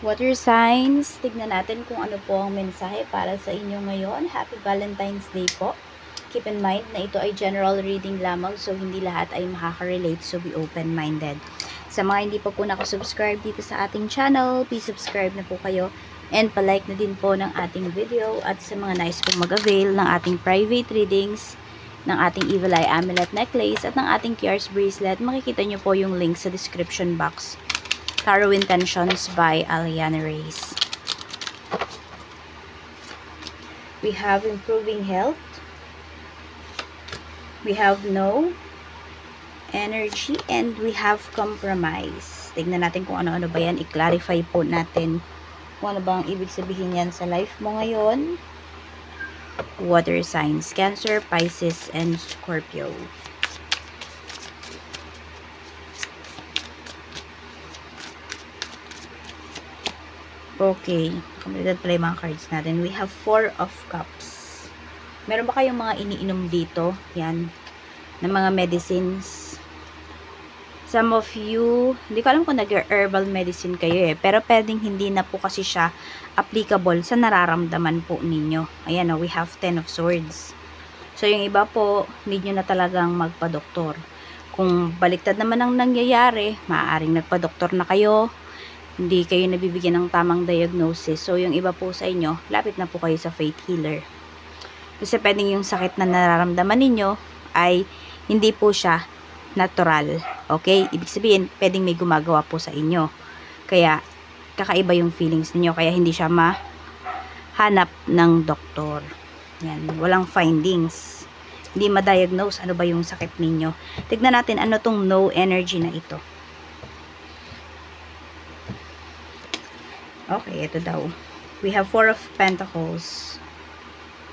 Water signs, tignan natin kung ano po ang mensahe para sa inyo ngayon. Happy Valentine's Day po. Keep in mind na ito ay general reading lamang, so hindi lahat ay makaka-relate, so be open-minded. Sa mga hindi pa po nakasubscribe dito sa ating channel, please subscribe na po kayo and palike na din po ng ating video. At sa mga nais pong mag-avail ng ating private readings, ng ating Evil Eye Amulet Necklace at ng ating Kiars Bracelet, makikita nyo po yung link sa description box. Tarot Intentions by Aliana Reyes. We have improving health. We have no energy and we have compromise. Tignan natin kung ano-ano ba yan. I-clarify po natin kung ano bang ibig sabihin yan sa life mo ngayon. Water signs, Cancer, Pisces, and Scorpio. Okay, completed pala yung mga cards natin. We have 4 of Cups. Meron ba kayong mga iniinom dito? Yan. Na mga medicines. Some of you, hindi ko alam kung nag-herbal medicine kayo pero pwedeng hindi na po kasi siya applicable sa nararamdaman po ninyo. Ayan we have 10 of Swords. So, yung iba po, need nyo na talagang magpa-doktor. Kung baliktad naman ang nangyayari, maaaring nagpa-doktor na kayo, hindi kayo nabibigyan ng tamang diagnosis. So, yung iba po sa inyo, lapit na po kayo sa faith healer. Kasi pwedeng yung sakit na nararamdaman ninyo ay hindi po siya natural. Okay? Ibig sabihin, pwedeng may gumagawa po sa inyo. Kaya, kakaiba yung feelings ninyo. Kaya, hindi siya mahanap ng doktor. Yan. Walang findings. Hindi ma-diagnose ano ba yung sakit ninyo. Tignan natin ano tong no energy na ito. Okay, ito daw. We have 4 of Pentacles.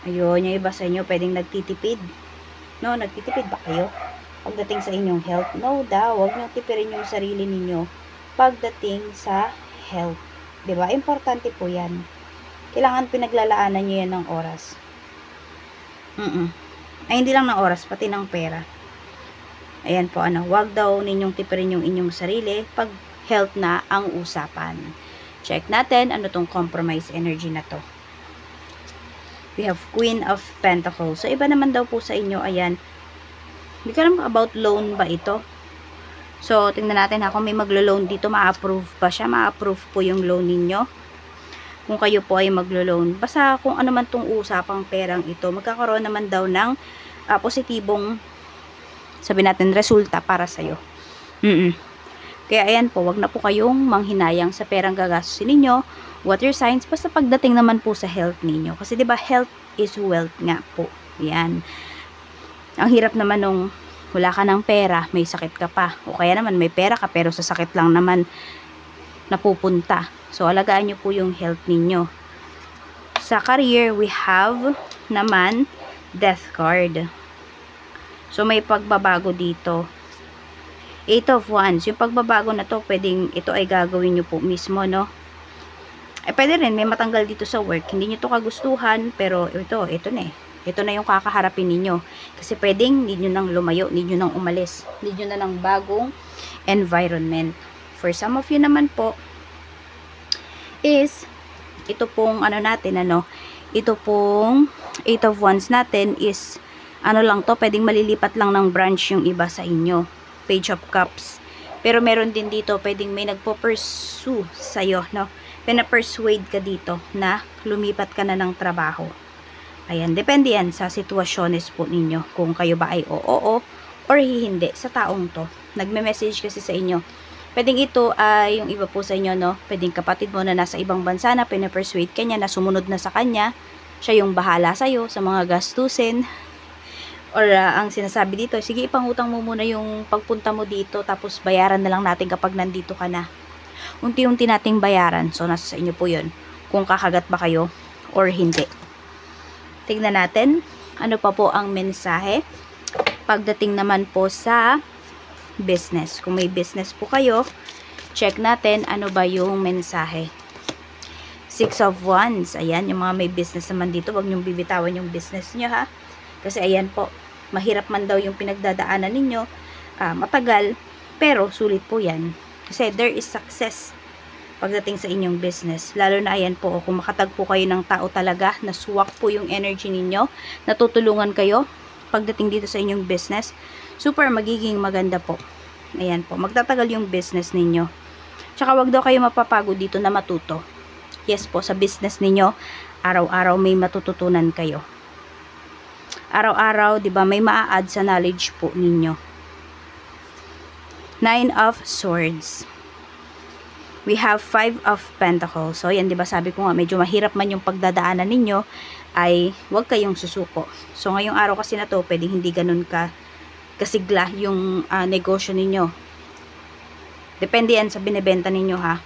Ayun, yung iba sa inyo pwedeng nagtitipid. No, nagtitipid ba kayo? Pagdating sa inyong health, no daw. Huwag nyo tipirin yung sarili ninyo pagdating sa health. Diba? Importante po yan. Kailangan pinaglalaanan nyo yan ng oras. Ay, hindi lang ng oras, pati ng pera. Ayan po, huwag daw ninyong tipirin yung inyong sarili pag health na ang usapan. Check natin ano tong compromise energy na to. We have Queen of Pentacles. So, iba naman daw po sa inyo, ayan. Hindi ko alam about loan ba ito. So, tingnan natin kung may maglo-loan dito, ma-approve pa siya. Ma-approve po yung loan ninyo. Kung kayo po ay maglo-loan. Basta kung ano man tong usapang perang ito, magkakaroon naman daw ng positibong, sabi natin, resulta para sa'yo. Kaya ayan po, wag na po kayong manghinayang sa perang gagastusin ninyo, water signs, basta pagdating naman po sa health ninyo. Kasi 'di ba health is wealth nga po. Yan. Ang hirap naman nung wala ka ng pera, may sakit ka pa. O kaya naman may pera ka pero sa sakit lang naman napupunta. So alagaan niyo po yung health ninyo. Sa career, we have naman Death card. So may pagbabago dito. 8 of Wands. Yung pagbabago na to, pwedeng ito ay gagawin nyo po mismo, no? Pwede rin, may matanggal dito sa work. Hindi nyo to kagustuhan, pero ito na eh. Ito na yung kakaharapin ninyo. Kasi pwedeng, need nyo nang lumayo, need nyo nang umalis. Need nyo na ng bagong environment. For some of you naman po, is, ito pong, ito pong 8 of Wands natin is, lang to, pwedeng malilipat lang ng branch yung iba sa inyo. Page of Cups. Pero meron din dito, pwedeng may nagpo-pursue sa'yo, no? Pina-persuade ka dito na lumipat ka na ng trabaho. Ayan, depende yan sa sitwasyones po ninyo. Kung kayo ba ay oo or hindi sa taong to. Nagme-message kasi sa inyo. Pwedeng ito ay yung iba po sa inyo, no? Pwedeng kapatid mo na nasa ibang bansa na pina-persuade ka niya na sumunod na sa kanya. Siya yung bahala sa'yo sa mga gastusin. Or ang sinasabi dito, sige ipangutang mo muna yung pagpunta mo dito tapos bayaran na lang natin kapag nandito ka na. Unti-unti nating bayaran. So nasa sa inyo po yun. Kung kakagat ba kayo or hindi. Tignan natin ano pa po ang mensahe. Pagdating naman po sa business. Kung may business po kayo, check natin ano ba yung mensahe. 6 of Wands. Ayan, yung mga may business naman dito, wag niyong bibitawan yung business niyo ha. Kasi ayan po, mahirap man daw yung pinagdadaanan ninyo, matagal, pero sulit po yan. Kasi there is success pagdating sa inyong business. Lalo na ayan po, kung makatagpo kayo ng tao talaga, na swak po yung energy ninyo, natutulungan kayo pagdating dito sa inyong business, super magiging maganda po. Ayan po, magtatagal yung business ninyo. Tsaka wag daw kayo mapapagod dito na matuto. Yes po, sa business ninyo, araw-araw may matututunan kayo. Araw-araw, 'di ba, may maa-add sa knowledge po ninyo. 9 of Swords. We have 5 of Pentacles. So, yan, 'di ba, sabi ko nga medyo mahirap man yung pagdadaanan ninyo, ay wag kayong susuko. So, ngayong araw kasi na to, pwedeng hindi ganun kasigla yung negosyo ninyo. Depende yan sa binebenta ninyo, ha.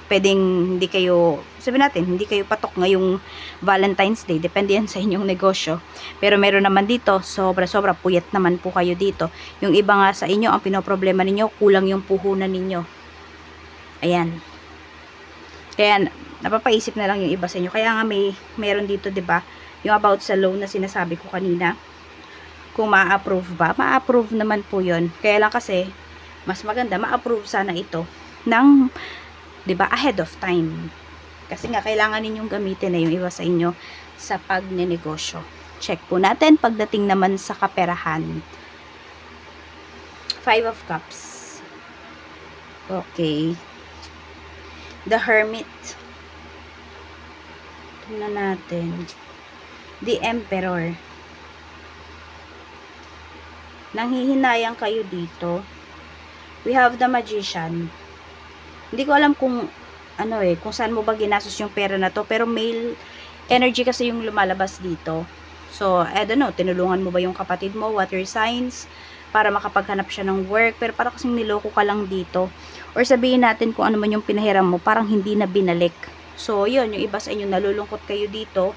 Pwedeng hindi kayo, sabihin natin, hindi kayo patok ngayong Valentine's Day. Depende yan sa inyong negosyo. Pero meron naman dito, sobra-sobra puyat naman po kayo dito. Yung iba nga sa inyo, ang pinoproblema ninyo, kulang yung puhunan ninyo. Ayan. Kaya, napapaisip na lang yung iba sa inyo. Kaya nga meron dito, 'di ba? Yung about sa loan na sinasabi ko kanina. Kung ma-approve ba? Ma-approve naman po 'yon. Kaya lang kasi, mas maganda ma-approve sana ito ng, 'di ba, ahead of time. Kasi nga kailangan ninyong gamitin na yung iba sa inyo sa pagnenegosyo. Check po natin pagdating naman sa kaperahan. 5 of Cups. Okay. The Hermit. Tingnan natin. The Emperor. Nanghihinayang kayo dito. We have the Magician. Hindi ko alam kung kung saan mo ba ginastos yung pera na to, pero male energy kasi yung lumalabas dito. So, I don't know, tinulungan mo ba yung kapatid mo, water signs, para makapaghanap siya ng work, pero parang kasing niloko ka lang dito. Or sabihin natin kung ano man yung pinahiram mo, parang hindi na binalik. So, yun, yung iba sa inyo, nalulungkot kayo dito,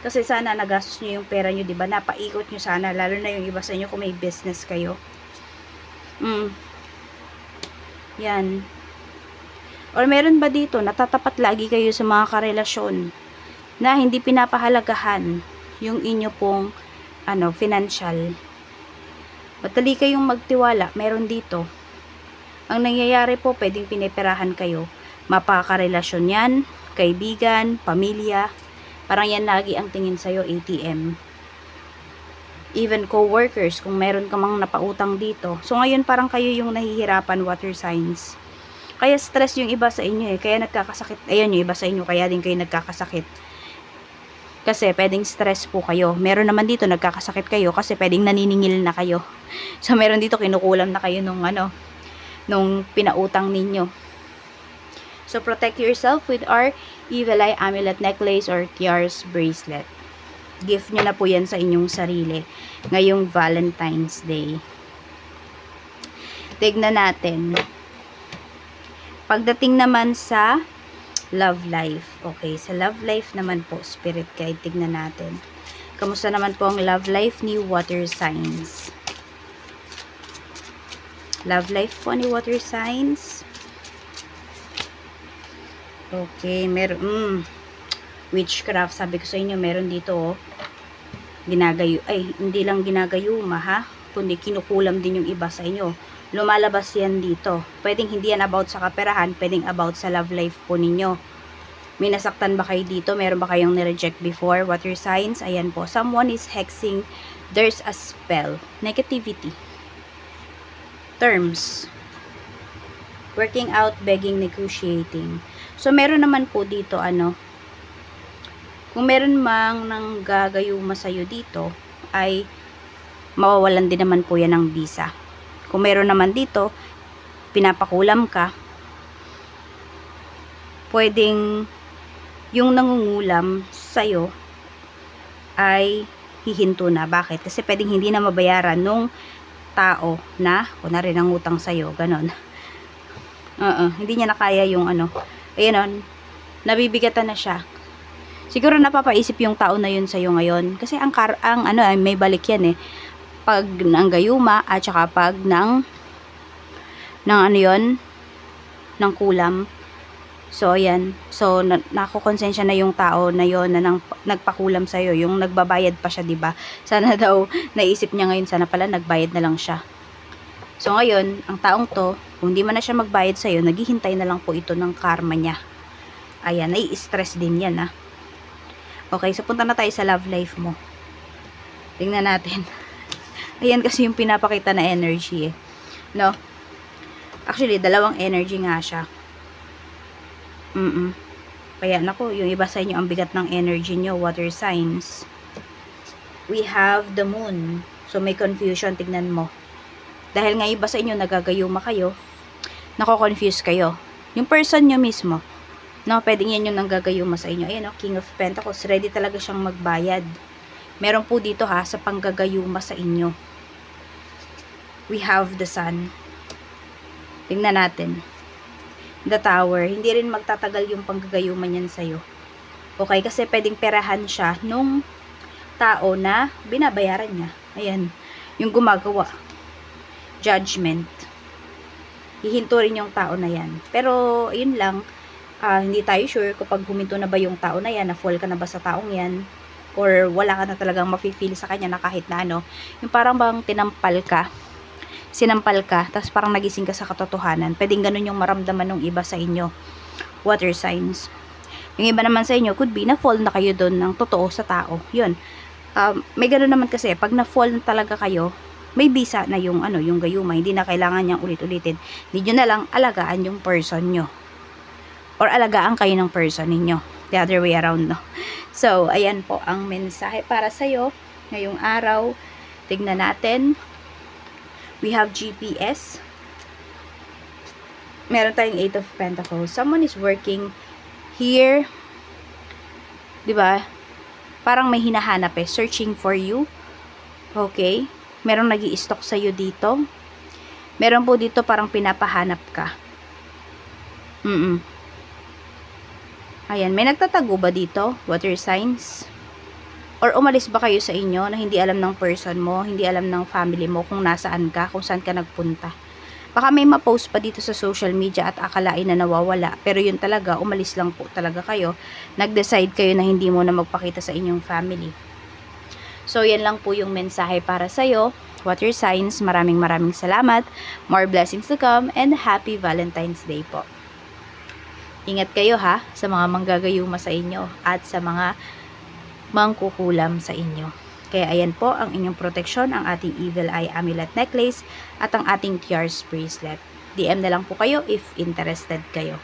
kasi sana nagastos nyo yung pera nyo, diba? Napaikot nyo sana, lalo na yung iba sa inyo kung may business kayo. Yan. Or meron ba dito, natatapat lagi kayo sa mga karelasyon na hindi pinapahalagahan yung inyo pong financial. Matali kayong magtiwala, meron dito. Ang nangyayari po, pwedeng piniperahan kayo. Mapakarelasyon yan, kaibigan, pamilya. Parang yan lagi ang tingin sa'yo, ATM. Even co-workers, kung meron ka mang napautang dito. So ngayon parang kayo yung nahihirapan, water signs. Kaya stress yung iba sa inyo kaya nagkakasakit. Ayun, yung iba sa inyo, kaya din kayo nagkakasakit. Kasi pwedeng stress po kayo. Meron naman dito nagkakasakit kayo kasi pwedeng naniningil na kayo. So meron dito kinukulam na kayo nung pinautang ninyo. So protect yourself with our Evil Eye Amulet Necklace or Tiaras Bracelet. Gift nyo na po yan sa inyong sarili ngayong Valentine's Day. Tignan natin. Pagdating naman sa love life. Okay, sa love life naman po, spirit guide, tignan natin. Kamusta naman po ang love life ni water signs? Love life po ni water signs. Okay, meron witchcraft, sabi ko sa inyo, meron dito hindi lang ginagayuma, ha, kundi kinukulam din yung iba sa inyo. Lumalabas yan dito. Pwedeng hindi yan about sa kaperahan, pwedeng about sa love life po ninyo. May nasaktan ba kayo dito? Meron ba kayong nireject before? Water signs, ayan po. Someone is hexing. There's a spell. Negativity. Terms. Working out, begging, negotiating. So, meron naman po dito, kung meron mang nanggagayuma sa'yo dito, ay mawawalan din naman po yan ng visa. Kung meron naman dito, pinapakulam ka, pwedeng yung nangungulam sa'yo ay hihinto na. Bakit? Kasi pwedeng hindi na mabayaran nung tao na, kunwari nangutang sa'yo, ganon. Hindi niya na kaya yung ayun, nabibigatan na siya. Siguro napapaisip yung tao na yun sa'yo ngayon. Kasi ang may balik yan pag ng gayuma at saka pag ng ng kulam. So, ayan. So, nakukonsensya na yung tao na yon na nagpakulam sa'yo. Yung nagbabayad pa siya, diba? Sana daw, naisip niya ngayon, sana pala nagbayad na lang siya. So, ngayon, ang taong to, kung di man na siya magbayad sa'yo, naghihintay na lang po ito ng karma niya. Ayan, nai-stress din yan, ha. Okay, so punta na tayo sa love life mo. Tingnan natin. Ayan kasi yung pinapakita na energy, eh. No? Actually, dalawang energy nga siya. Kaya, naku, yung iba sa inyo, ang bigat ng energy nyo, water signs. We have the moon. So, may confusion, tignan mo. Dahil nga iba sa inyo, nagagayuma kayo, nako-confuse kayo. Yung person nyo mismo, no, pwedeng yan yung nanggagayuma sa inyo. Ayan, no, King of Pentacles, ready talaga siyang magbayad. Meron po dito, ha, sa panggagayuma sa inyo. We have the Sun. Tingnan natin. The Tower. Hindi rin magtatagal yung panggagayuma niyan sa'yo. Okay, kasi pwedeng perahan siya nung tao na binabayaran niya. Ayan, yung gumagawa. Judgment. Hihinto rin yung tao na yan. Pero, yun lang, hindi tayo sure kapag huminto na ba yung tao na yan, na-fall ka na ba sa taong yan, or wala ka na talagang mafe-feel sa kanya na kahit na ano, yung parang bang sinampal ka, tapos parang nagising ka sa katotohanan. Pwedeng ganun yung maramdaman ng iba sa inyo. Water signs. Yung iba naman sa inyo, could be na-fall na kayo doon ng totoo sa tao. Yun. May ganun naman kasi, pag na-fall na talaga kayo, may bisa na yung yung gayuma. Hindi na kailangan niyang ulit-ulitin. Hindi nyo na lang alagaan yung person nyo. Or alagaan kayo ng person ninyo. The other way around, no? So, ayan po ang mensahe para sa'yo ngayong araw. Tignan natin. We have GPS. Meron tayong 8 of Pentacles. Someone is working here. Diba? Parang may hinahanap, eh. Searching for you. Okay? Merong nag-i-stalk sa'yo dito. Meron po dito parang pinapahanap ka. Ayan, may nagtatago ba dito? Water signs? Or umalis ba kayo sa inyo na hindi alam ng person mo, hindi alam ng family mo kung nasaan ka, kung saan ka nagpunta. Baka may ma-post pa dito sa social media at akalain na nawawala. Pero yun talaga, umalis lang po talaga kayo. Nag-decide kayo na hindi mo na magpakita sa inyong family. So, yan lang po yung mensahe para sa'yo. Water signs, maraming salamat. More blessings to come and happy Valentine's Day po. Ingat kayo, ha, sa mga manggagayuma sa inyo at sa mga mangkukulam sa inyo. Kaya ayan po ang inyong proteksyon, ang ating Evil Eye Amulet Necklace at ang ating Tears Bracelet. DM na lang po kayo if interested kayo.